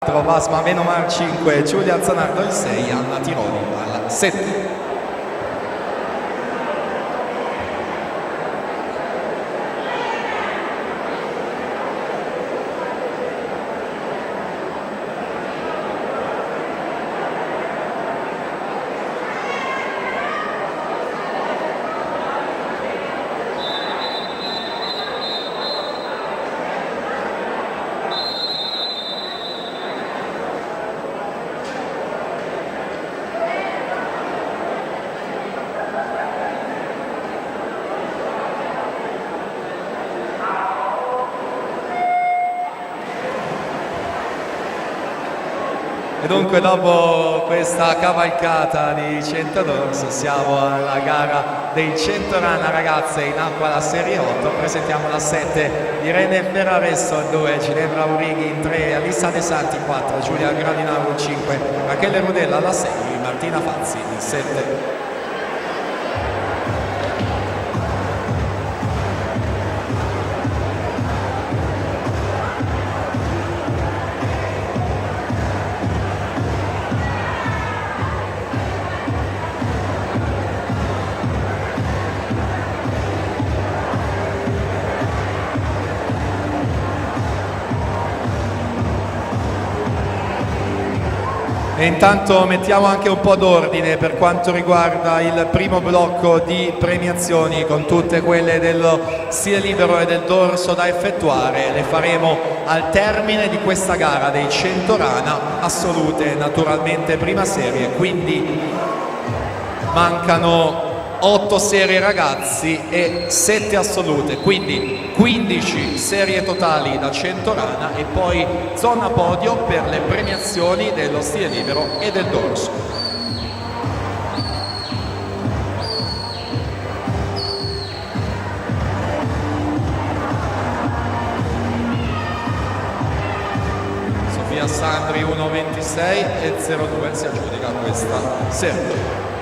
Basma Venomar 5, Giulia Zanardo il 6, Anna Tironi al 7. E dunque dopo questa cavalcata di 100 dorso siamo alla gara dei 100 rana ragazze in acqua la serie 8. Presentiamo la 7 Irene Ferraresso, 2 Ginevra Urighi, in 3 Alissa De Santi, 4 Giulia Gradinaro, 5 Rachele Rudella, la 6 Martina Fazzi, il 7. E intanto mettiamo anche un po' d'ordine per quanto riguarda il primo blocco di premiazioni, con tutte quelle dello stile libero e del dorso da effettuare. Le faremo al termine di questa gara dei 100 rana assolute, naturalmente prima serie, quindi mancano 8 serie ragazzi e 7 assolute, quindi 15 serie totali da 100 rana e poi zona podio per le premiazioni dello stile libero e del dorso. Sofia Sandri 1.26 e 0.2 si aggiudica questa serie.